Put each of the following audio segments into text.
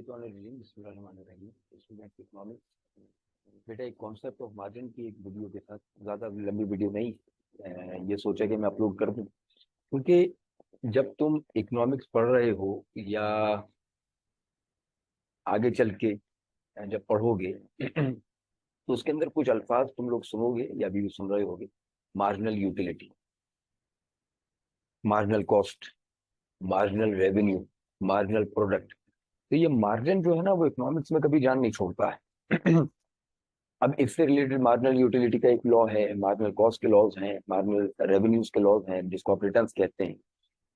Student economics. बेटा एक concept of margin की एक वीडियो के साथ, ज़्यादा लंबी वीडियो नहीं, ये सोचा कि मैं अपलोड कर दूं, क्योंकि जब तुम इकोनॉमिक्स पढ़ रहे हो या आगे चल के जब पढ़ोगे तो उसके अंदर कुछ अल्फाज तुम लोग सुनोगे या अभी भी सुन रहे होगे। Marginal utility, marginal cost, marginal revenue, marginal product. तो ये मार्जिन जो है ना, वो इकोनॉमिक्स में कभी जान नहीं छोड़ता है। अब इससे रिलेटेड मार्जिनल यूटिलिटी का एक लॉ है, मार्जिनल कॉस्ट के लॉज हैं, मार्जिनल रेवेन्यूज के लॉज हैं, जिसको आप रिटर्न्स कहते हैं।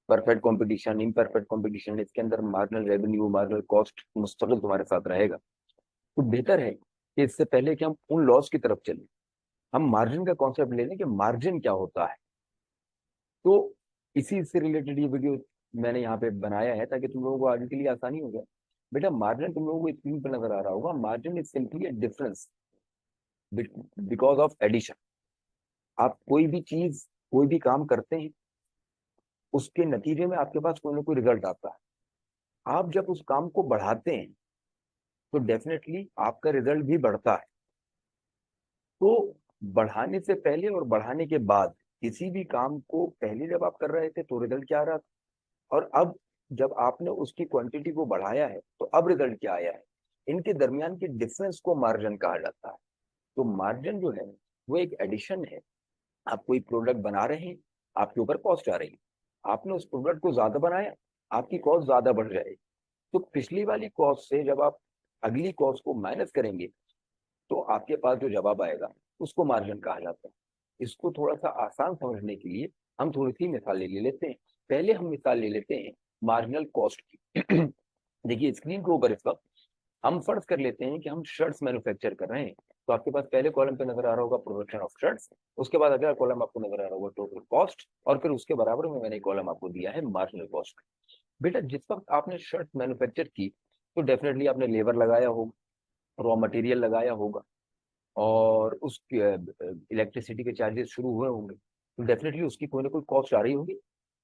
परफेक्ट कंपटीशन, इम्परफेक्ट कंपटीशन, इसके अंदर मार्जिनल रेवेन्यू, मार्जिनल कॉस्ट मुस्तकिल तुम्हारे साथ रहेगा। तो बेहतर है कि इससे पहले कि हम उन लॉज की तरफ चलें, हम मार्जिन का कॉन्सेप्ट ले लें कि मार्जिन क्या होता है। तो इसी से रिलेटेड ये वीडियो मैंने यहाँ पे बनाया है ताकि तुम लोगों को आगे के लिए आसानी हो जाए। बेटा मार्जिन तुम लोगों को स्क्रीन पर नजर आ रहा होगा। Margin is simply a difference because of addition. आप कोई भी चीज, कोई भी काम करते हैं, उसके नतीजे में आपके पास कोई ना कोई रिजल्ट आता है। आप जब उस काम को बढ़ाते हैं तो डेफिनेटली आपका रिजल्ट भी बढ़ता है। तो बढ़ाने से पहले और बढ़ाने के बाद किसी भी काम को पहले जब आप कर रहे थे तो रिजल्ट क्या आ रहा था, और अब जब आपने उसकी क्वांटिटी को बढ़ाया है तो अब रिजल्ट क्या आया है, इनके दरमियान के डिफरेंस को मार्जिन कहा जाता है। तो मार्जिन जो है वो एक एडिशन है। आप कोई प्रोडक्ट बना रहे हैं, आपके ऊपर कॉस्ट आ रही है, आपने उस प्रोडक्ट को ज्यादा बनाया, आपकी कॉस्ट ज्यादा बढ़ जाएगी। तो पिछली वाली कॉस्ट से जब आप अगली कॉस्ट को माइनस करेंगे तो आपके पास जो जवाब आएगा उसको मार्जिन कहा जाता है। इसको थोड़ा सा आसान समझने के लिए हम थोड़ी सी मिसालें ले लेते हैं। पहले हम मिसाल ले लेते हैं मार्जिनल कॉस्ट की। देखिए स्क्रीन के ऊपर इस वक्त हम फर्ज कर लेते हैं कि हम शर्ट्स मैन्युफैक्चर कर रहे हैं। तो आपके पास पहले कॉलम पे नजर आ रहा होगा प्रोडक्शन ऑफ शर्ट्स, उसके बाद अगला कॉलम आपको नजर आ रहा होगा टोटल कॉस्ट, और फिर उसके बराबर में मैंने कॉलम आपको दिया है मार्जिनल कॉस्ट। बेटा जिस वक्त आपने शर्ट मैन्युफैक्चर की तो डेफिनेटली आपने लेबर लगाया होगा, रॉ मटेरियल लगाया होगा, और उस इलेक्ट्रिसिटी के चार्जेस शुरू हुए होंगे, तो डेफिनेटली उसकी कोई ना कोई कॉस्ट आ रही होगी।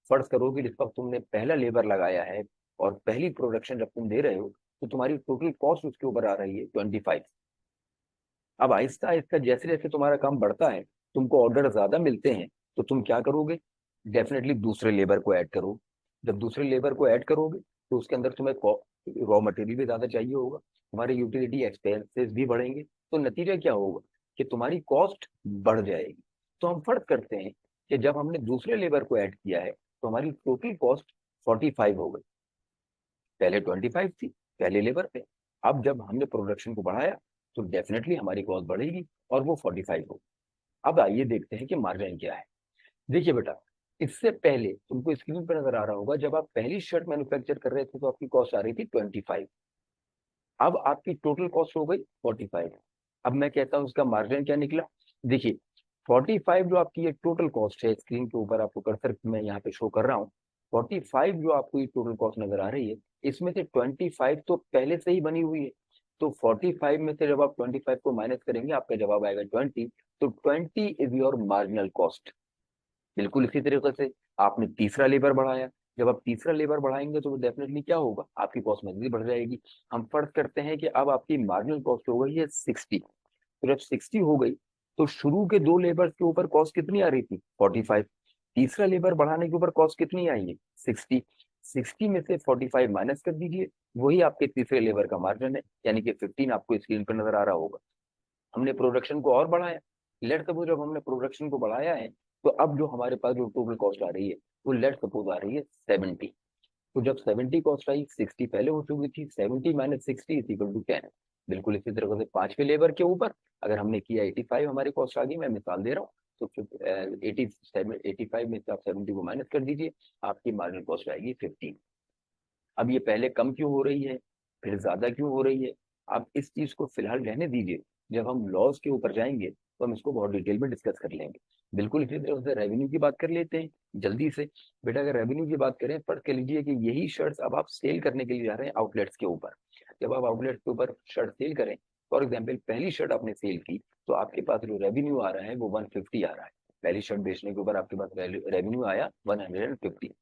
फर्ज करो कि जिस वक्त तुमने पहला लेबर लगाया है और पहली प्रोडक्शन जब तुम दे रहे हो तो तुम्हारी टोटल कॉस्ट उसके ऊपर आ रही है 25। अब आहिस्ता आहिस्ता जैसे जैसे तुम्हारा काम बढ़ता है, तुमको ऑर्डर ज्यादा मिलते हैं, तो तुम क्या करोगे, डेफिनेटली दूसरे लेबर को ऐड करो। जब दूसरे लेबर को ऐड करोगे तो उसके अंदर तुम्हें रॉ मटेरियल भी ज्यादा चाहिए होगा, तुम्हारे यूटिलिटी एक्सपेंसेस भी बढ़ेंगे। तो नतीजा क्या होगा कि तुम्हारी कॉस्ट बढ़ जाएगी। तो हम फर्क करते हैं कि जब हमने दूसरे लेबर को ऐड किया है तो हमारी टोटल कॉस्ट 45 हो गई। पहले 25 थी पहले लेबर पे। अब जब हमने प्रोडक्शन को बढ़ाया तो डेफिनेटली हमारी कॉस्ट बढ़ेगी और वो 45 होगी। अब आइए देखते हैं कि मार्जिन क्या है। देखिए बेटा, इससे पहले तुमको स्क्रीन पर नजर आ रहा होगा, जब आप पहली शर्ट मैन्युफैक्चर कर रहे थे तो आपकी कॉस्ट आ रही थी 25। अब आपकी टोटल कॉस्ट हो गई 45। अब मैं कहता हूं उसका मार्जिन क्या निकला। देखिए 45 जो आपकी ये टोटल कॉस्ट है, स्क्रीन के ऊपर आपको कर्सर मैं यहाँ पे शो कर रहा हूँ। 45 जो आपको ये टोटल कॉस्ट नजर आ रही है, इसमें से 25 तो पहले से ही बनी हुई है। तो 45 में से जब आप 25 को माइनस करेंगे आपका जवाब आएगा 20। तो 20 इज योर मार्जिनल कॉस्ट। बिल्कुल इसी तरीके से आपने तीसरा लेबर बढ़ाया। जब आप तीसरा लेबर बढ़ाएंगे तो डेफिनेटली क्या होगा, आपकी कॉस्ट मजदूरी बढ़ जाएगी। हम फर्ज करते हैं कि अब आपकी मार्जिनल कॉस्ट हो गई है 60। तो जब 60 हो गई तो शुरू के दो लेबर के ऊपर कॉस्ट कितनी आ रही थी, 45। तीसरा लेबर बढ़ाने के ऊपर कॉस्ट कितनी आई है, 60। 60 में से 45 माइनस कर दीजिए, वही आपके तीसरे लेबर का मार्जिन है, यानी कि 15 आपको स्क्रीन पर नजर आ रहा होगा। हमने प्रोडक्शन को और बढ़ाया। लेट सपोज जब हमने प्रोडक्शन को बढ़ाया है तो अब जो हमारे पास जो टोटल कॉस्ट आ रही है वो लेट सपोज आ रही है 70। तो जब 70 कॉस्ट आई, 60 पहले हो चुकी थी, 70 माइनस 60 इज इक्वल टू 10। बिल्कुल इसी तरह से पांचवें लेबर के ऊपर अगर हमने किया 85 हमारी कॉस्ट आ गई, मैं मिसाल दे रहा हूँ। तो 85 में से आप 70 को माइनस कर दीजिए, आपकी मार्जिनल कॉस्ट आएगी 15। अब ये पहले कम क्यों हो रही है, फिर ज्यादा क्यों हो रही है, आप इस चीज को फिलहाल रहने दीजिए। जब हम लॉस के ऊपर जाएंगे तो हम इसको बहुत डिटेल में डिस्कस कर लेंगे। बिल्कुल इसी तरह से रेवेन्यू की बात कर लेते हैं जल्दी से। बेटा अगर रेवेन्यू की बात करें, फर्ज कर लीजिए कि यही शर्ट्स अब आप सेल करने के लिए जा रहे हैं आउटलेट्स के ऊपर। जब आप आउटलेट्स के ऊपर शर्ट सेल करें, फॉर एग्जाम्पल पहली शर्ट आपने सेल की, तो आपके पास जो रेवेन्यू आ रहा है वो 150 आ रहा है। पहली शर्ट बेचने के ऊपर आपके पास रेवेन्यू आया 150।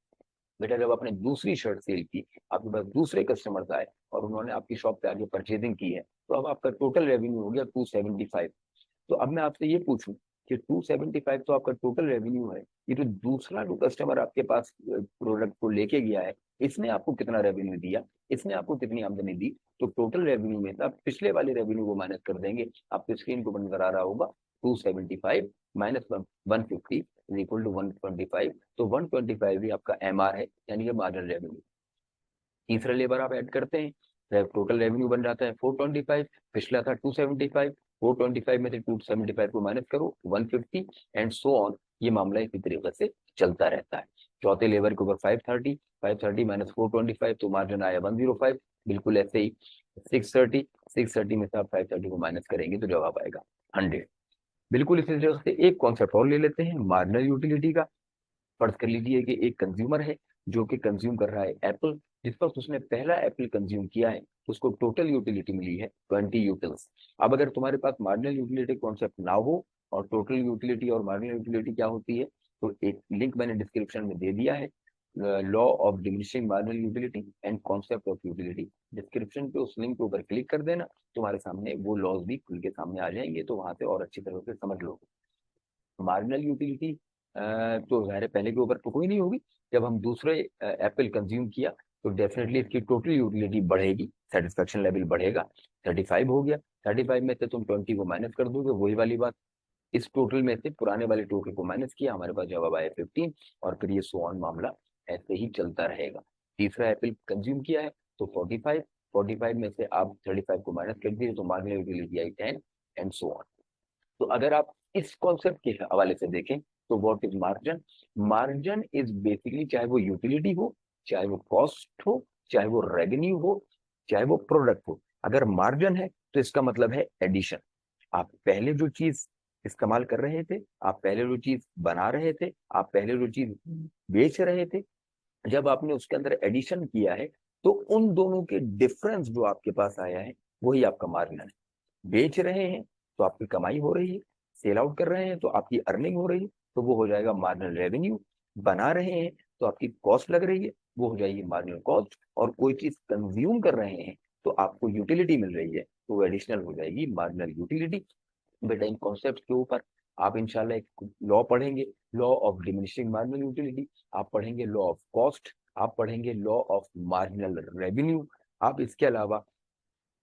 बेटा जब आपने दूसरी शर्ट सेल की, आपके पास दूसरे कस्टमर्स आए और उन्होंने आपकी शॉप पे आके परचेजिंग की है, तो अब आपका टोटल रेवेन्यू हो गया 275। तो अब मैं आपसे ये पूछूं कि 275 तो आपका टोटल रेवेन्यू है, ये जो दूसरा जो कस्टमर आपके पास प्रोडक्ट को लेके गया है, इसने आपको कितना रेवेन्यू दिया, इसने आपको कितनी आमदनी दी। तो टोटल रेवेन्यू में से आप पिछले वाले रेवेन्यू को माइनस कर देंगे। आपको स्क्रीन को नजर आ रहा होगा 275 माइनस 150 इज इक्वल टू 125। तो 125 ही आपका MR है, यानी कि मार्जिनल रेवेन्यू। तीसरा लेबर आप ऐड करते हैं, टोटल रेवेन्यू बन जाता है 425, पिछला था 275, 425 में से 275 को माइनस करो 150 एंड सो ऑन। ये मामला इसी तरीके से चलता रहता है। चौथे लेबर के ऊपर 530, 530 माइनस 425 तो मार्जिन आया 105। बिल्कुल ऐसे ही 630, 630 में से आप 530 को माइनस करेंगे तो जवाब आएगा 100। बिल्कुल इसी तरह से एक कॉन्सेप्ट और ले लेते हैं मार्जिनल यूटिलिटी का। फर्ज कर लीजिए कि एक कंज्यूमर है जो कि कंज्यूम कर रहा है एप्पल। जिस वक्त उसने पहला एप्पल कंज्यूम किया है, उसको टोटल यूटिलिटी मिली है 20 यूटिल्स। अब अगर तुम्हारे पास मार्जिनल यूटिलिटी कॉन्सेप्ट ना हो और टोटल यूटिलिटी और मार्जिनल यूटिलिटी क्या होती है, तो एक लिंक मैंने डिस्क्रिप्शन में दे दिया है, law of diminishing marginal utility and concept of utility. Description पे उस लिंक के ऊपर क्लिक कर देना, तुम्हारे सामने वो लॉज भी खुल के सामने आ जाएंगे, तो वहां से और अच्छी तरह से समझ लो। मार्जिनल यूटिलिटी तो ज़ाहिर है पहले के ऊपर तो कोई नहीं होगी। जब हम दूसरे एप्पल कंज्यूम किया तो डेफिनेटली इसकी टोटल यूटिलिटी बढ़ेगी, सेटिस्फेक्शन लेवल बढ़ेगा। 35 हो गया, 35 में से तुम 20 को माइनस कर दोगे, वही वाली बात। इस टोटल में से पुराने वाले टोटल को माइनस किया, हमारे पास जवाब आया 15। और फिर ये सो ऑन मामला ऐसे ही चलता रहेगा। तीसरा एप्पल कंज्यूम किया है तो 45, 45 में से आप 35 को माइनस कर दिए तो marginal utility I 10 and so on. तो अगर आप इस कॉन्सेप्ट के हवाले से देखें तो what is margin. Margin is basically, चाहे वो यूटिलिटी हो, चाहे वो कॉस्ट हो, चाहे वो रेवेन्यू हो, चाहे वो प्रोडक्ट हो, अगर मार्जिन है तो इसका मतलब है एडिशन। आप पहले जो चीज इस्तेमाल कर रहे थे, आप पहले जो चीज बना रहे थे, आप पहले जो चीज बेच रहे थे, जब आपने उसके अंदर एडिशन किया है तो उन दोनों के डिफरेंस जो आपके पास आया है वही आपका मार्जिन है। बेच रहे हैं तो आपकी कमाई हो रही है, सेल आउट कर रहे हैं तो आपकी अर्निंग हो रही है, तो वो हो जाएगा मार्जिनल रेवेन्यू। बना रहे हैं तो आपकी कॉस्ट लग रही है, वो हो जाएगी मार्जिनल कॉस्ट। और कोई चीज कंज्यूम कर रहे हैं तो आपको यूटिलिटी मिल रही है, तो वो एडिशनल हो जाएगी मार्जिनल यूटिलिटी। बेटा इन कॉन्सेप्ट के ऊपर आप इंशाल्लाह एक लॉ पढ़ेंगे, law of diminishing marginal utility. आप पढ़ेंगे लॉ ऑफ कॉस्ट, आप पढ़ेंगे लॉ ऑफ मार्जिनल रेवेन्यू। आप इसके अलावा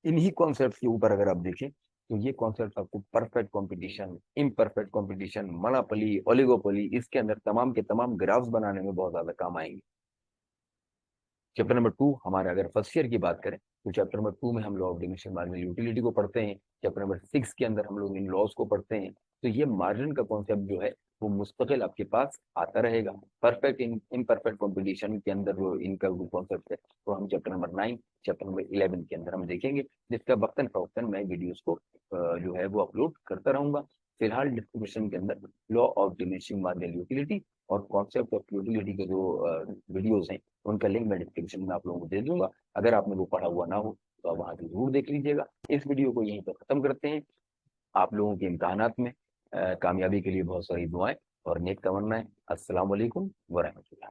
इन्हीं कॉन्सेप्ट के ऊपर अगर आप देखें तो ये कॉन्सेप्ट आपको perfect competition, imperfect competition, monopoly, oligopoly, इसके अंदर तमाम के तमाम ग्राफ्स बनाने में बहुत ज्यादा काम आएंगे। चैप्टर नंबर 2 हमारे अगर फर्स्ट ईयर की बात करें तो चैप्टर नंबर 2 में हम law of diminishing marginal utility को पढ़ते हैं। चैप्टर नंबर 6 के अंदर हम लोग इन लॉज को पढ़ते हैं। तो ये मार्जिन का कॉन्सेप्ट जो है वो मुस्तकिल आपके पास आता रहेगा। परफेक्ट इम्परफेक्ट कंपटीशन के अंदर जो इनका जो कॉन्सेप्ट है तो हम चैप्टर नंबर 9, चैप्टर नंबर 11 के अंदर हम देखेंगे, जिसका वक्तन फवक्तन मैं वीडियोस को जो है वो अपलोड करता रहूंगा। फिलहाल डिस्क्रिप्शन के अंदर law of diminishing marginal utility और कॉन्सेप्ट ऑफ यूटिलिटी के जो वीडियोज हैं उनका लिंक मैं डिस्क्रिप्शन में आप लोगों को दे दूंगा। अगर आपने वो पढ़ा हुआ ना हो तो आप वहां से जरूर देख लीजिएगा। इस वीडियो को यहीं पर खत्म करते हैं। आप लोगों के इम्तहानात में कामयाबी के लिए बहुत सारी दुआएं और नेक तमन्नाएं। अस्सलाम वालेकुम व रहमतुल्लाह।